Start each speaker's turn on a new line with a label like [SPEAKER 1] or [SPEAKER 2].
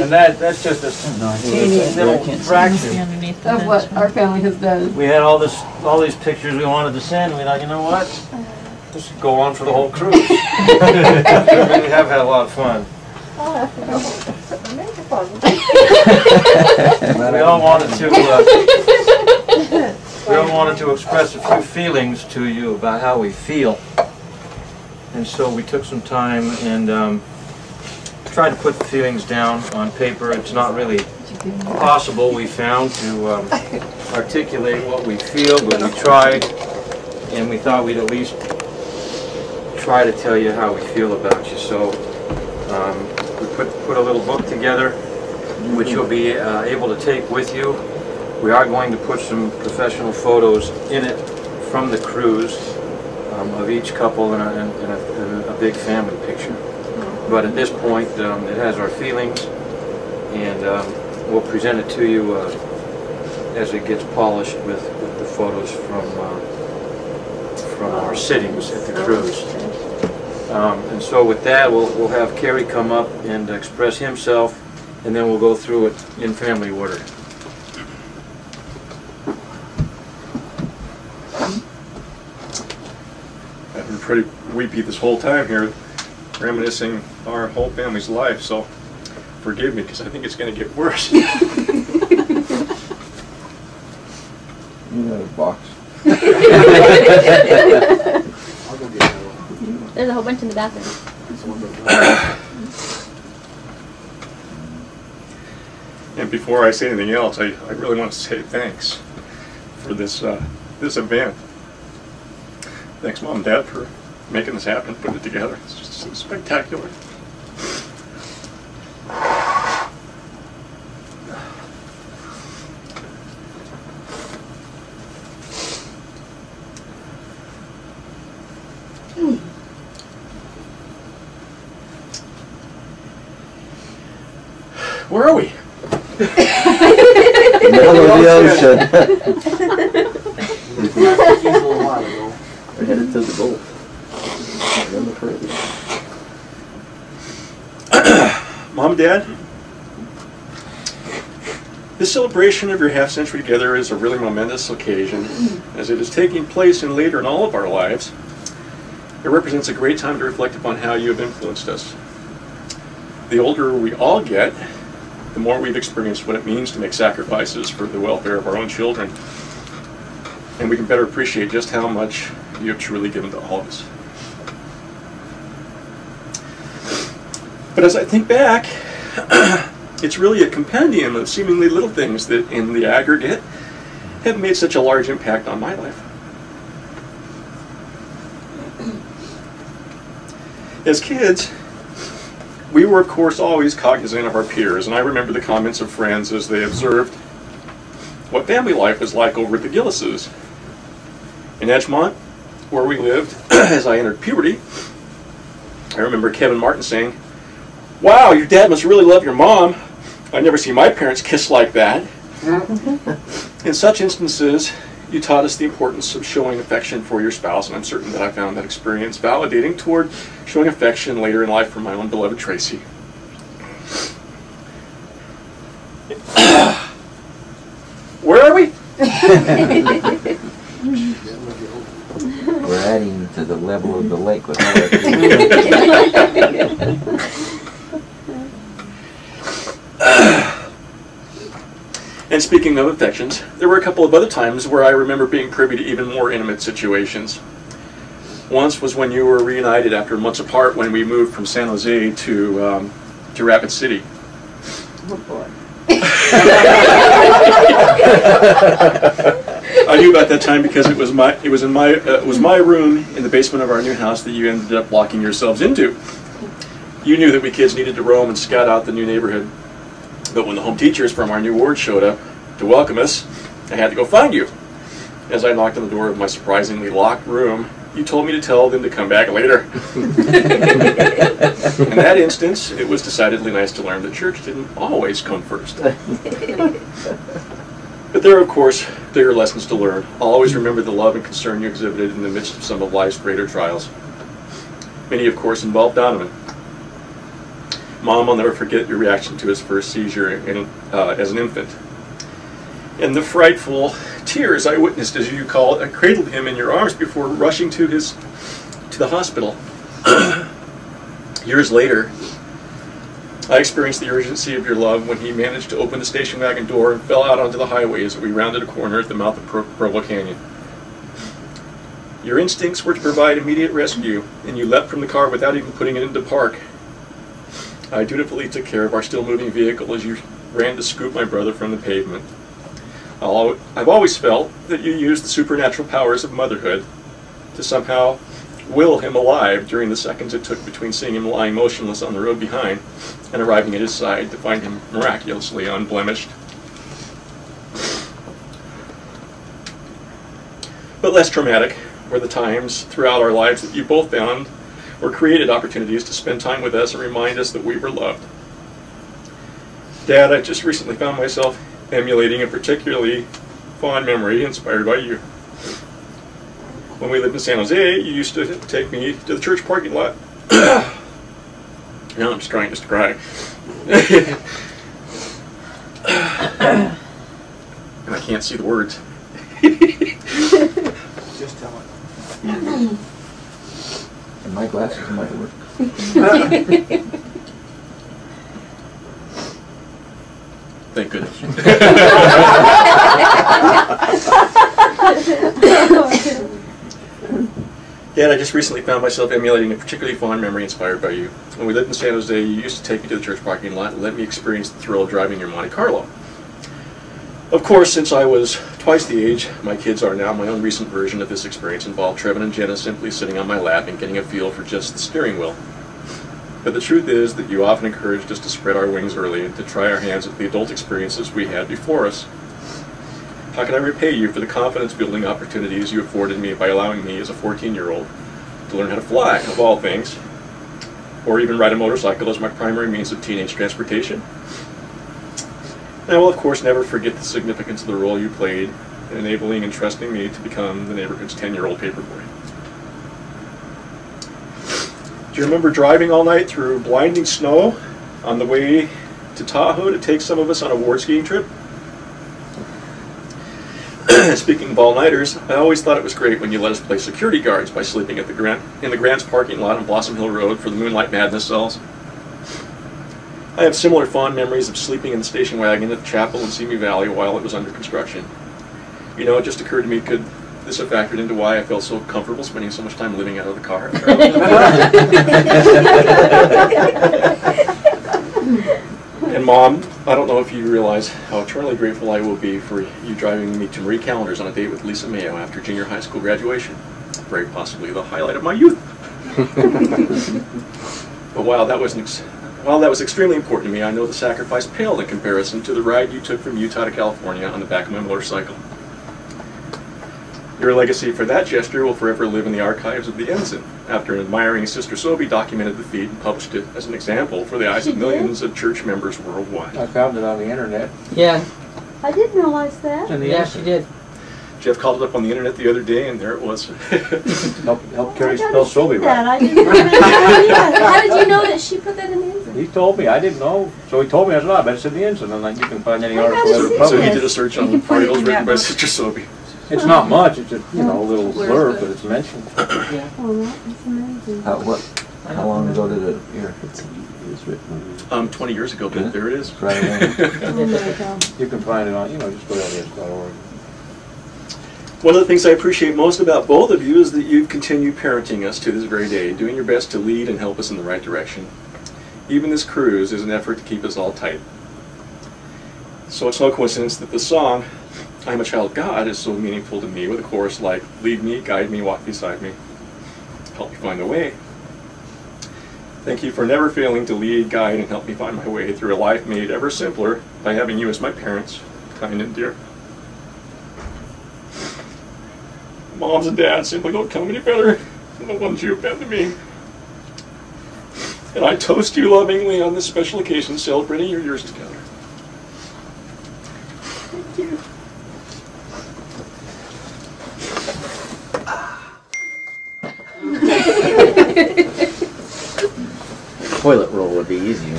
[SPEAKER 1] And that's just a teeny little fraction
[SPEAKER 2] of what our family has done.
[SPEAKER 1] We had all these pictures we wanted to send. We thought, you know what? This could go on for the whole cruise. We have had a lot of fun. We all wanted to express a few feelings to you about how we feel, and so we took some time and tried to put the feelings down on paper. It's not really possible, we found, to articulate what we feel, but we tried, and we thought we'd at least try to tell you how we feel about you. So we put a little book together, which you'll be able to take with you. We are going to put some professional photos in it from the cruise of each couple and a big family picture. But at this point, it has our feelings, and we'll present it to you as it gets polished with the photos from our sittings at the cruise. And so with that, we'll have Kerry come up and express himself, and then we'll go through it in family order.
[SPEAKER 3] I've been pretty weepy this whole time here, reminiscing our whole family's life, so forgive me, because I think it's going to get worse.
[SPEAKER 4] You got a box.
[SPEAKER 5] There's a whole bunch in the bathroom.
[SPEAKER 3] And before I say anything else, I really want to say thanks for this event. Thanks, Mom and Dad, for making this happen, putting it together. It's just so spectacular. Where are we?
[SPEAKER 4] Middle of the ocean. We're headed to the Gulf.
[SPEAKER 3] Mom, Dad, this celebration of your half-century together is a really momentous occasion, as it is taking place and later in all of our lives. It represents a great time to reflect upon how you have influenced us. The older we all get, the more we've experienced what it means to make sacrifices for the welfare of our own children. And we can better appreciate just how much you have truly given to all of us. But as I think back, it's really a compendium of seemingly little things that, in the aggregate, have made such a large impact on my life. As kids, we were, of course, always cognizant of our peers, and I remember the comments of friends as they observed what family life was like over at the Gillises. In Edgemont, where we lived, as I entered puberty, I remember Kevin Martin saying, "Wow, your dad must really love your mom. I never see my parents kiss like that." In such instances, you taught us the importance of showing affection for your spouse, and I'm certain that I found that experience validating toward showing affection later in life for my own beloved Tracy. Where are we?
[SPEAKER 4] We're adding to the level of the lake with all that.
[SPEAKER 3] And speaking of affections, there were a couple of other times where I remember being privy to even more intimate situations. Once was when you were reunited after months apart when we moved from San Jose to Rapid City.
[SPEAKER 2] Oh boy.
[SPEAKER 3] I knew about that time because it was my room in the basement of our new house that you ended up locking yourselves into. You knew that we kids needed to roam and scout out the new neighborhood. But when the home teachers from our new ward showed up to welcome us, I had to go find you. As I knocked on the door of my surprisingly locked room, you told me to tell them to come back later. In that instance, it was decidedly nice to learn that church didn't always come first. But there are, of course, bigger lessons to learn. I'll always remember the love and concern you exhibited in the midst of some of life's greater trials. Many, of course, involved Donovan. Mom, I'll never forget your reaction to his first seizure as an infant. And the frightful tears I witnessed as you cradled him in your arms before rushing to the hospital. Years later, I experienced the urgency of your love when he managed to open the station wagon door and fell out onto the highway as we rounded a corner at the mouth of Provo Canyon. Your instincts were to provide immediate rescue, and you leapt from the car without even putting it into park. I dutifully took care of our still-moving vehicle as you ran to scoop my brother from the pavement. I've always felt that you used the supernatural powers of motherhood to somehow will him alive during the seconds it took between seeing him lying motionless on the road behind and arriving at his side to find him miraculously unblemished. But less traumatic were the times throughout our lives that you both found or created opportunities to spend time with us and remind us that we were loved. Dad, I just recently found myself emulating a particularly fond memory inspired by you. When we lived in San Jose, you used to take me to the church parking lot. Now I'm just trying just to cry. And I can't see the words.
[SPEAKER 5] Just tell it.
[SPEAKER 4] And my glasses might work.
[SPEAKER 3] Thank goodness. Dad, I just recently found myself emulating a particularly fond memory inspired by you. When we lived in San Jose, you used to take me to the church parking lot and let me experience the thrill of driving your Monte Carlo. Of course, since I was twice the age my kids are now, my own recent version of this experience involved Trevin and Jenna simply sitting on my lap and getting a feel for just the steering wheel. But the truth is that you often encouraged us to spread our wings early and to try our hands at the adult experiences we had before us. How can I repay you for the confidence-building opportunities you afforded me by allowing me, as a 14-year-old, to learn how to fly, of all things, or even ride a motorcycle as my primary means of teenage transportation? And I will, of course, never forget the significance of the role you played in enabling and trusting me to become the neighborhood's 10-year-old paperboy. Do you remember driving all night through blinding snow on the way to Tahoe to take some of us on a ward skiing trip? Speaking of all-nighters, I always thought it was great when you let us play security guards by sleeping at in the Grant's parking lot on Blossom Hill Road for the Moonlight Madness cells. I have similar fond memories of sleeping in the station wagon at the chapel in Simi Valley while it was under construction. You know, it just occurred to me, could this have factored into why I felt so comfortable spending so much time living out of the car? And Mom, I don't know if you realize how eternally grateful I will be for you driving me to Marie Callender's on a date with Lisa Mayo after junior high school graduation. Very possibly the highlight of my youth. But while that was extremely important to me, I know the sacrifice paled in comparison to the ride you took from Utah to California on the back of my motorcycle. Your legacy for that gesture will forever live in the archives of the Ensign, after an admiring Sister Sobe documented the feat and published it as an example for the eyes of millions of church members worldwide.
[SPEAKER 5] I found it on the internet.
[SPEAKER 6] Yeah,
[SPEAKER 2] I didn't realize that.
[SPEAKER 5] In the
[SPEAKER 6] yeah, she did.
[SPEAKER 3] Jeff called it up on the internet the other day, and there it was.
[SPEAKER 5] Help Carrie spell Sobe right.
[SPEAKER 2] I didn't remember that.
[SPEAKER 7] How did you know that she put that in the Ensign?
[SPEAKER 5] He told me. I didn't know. So he told me. I said, "Oh, I bet it's in the Ensign." And like, you can find any
[SPEAKER 2] I
[SPEAKER 5] article
[SPEAKER 2] gotta
[SPEAKER 5] ever
[SPEAKER 2] see
[SPEAKER 3] So he
[SPEAKER 5] published.
[SPEAKER 3] did a search on
[SPEAKER 2] You put it
[SPEAKER 3] articles
[SPEAKER 2] in
[SPEAKER 3] written
[SPEAKER 2] that
[SPEAKER 3] by
[SPEAKER 2] book.
[SPEAKER 3] Sister Sobe.
[SPEAKER 5] It's not much. It's just, you know, a little
[SPEAKER 2] Where's
[SPEAKER 5] blurb,
[SPEAKER 2] the-
[SPEAKER 5] but it's mentioned.
[SPEAKER 2] Oh, that's amazing.
[SPEAKER 4] How long ago did it appear?
[SPEAKER 3] 20 years ago, but there it is.
[SPEAKER 4] Right away.
[SPEAKER 2] Oh my God.
[SPEAKER 5] You can find it on, you know, just go to LDS.org.
[SPEAKER 3] One of the things I appreciate most about both of you is that you've continued parenting us to this very day, doing your best to lead and help us in the right direction. Even this cruise is an effort to keep us all tight. So it's no coincidence that the song, I'm a Child of God, is so meaningful to me, with a chorus like, lead me, guide me, walk beside me, help me find the way. Thank you for never failing to lead, guide, and help me find my way through a life made ever simpler by having you as my parents, kind and dear. Moms and dads simply don't come any better than the ones you have been to me. And I toast you lovingly on this special occasion celebrating your years together. Thank you.
[SPEAKER 7] toilet roll would be easy.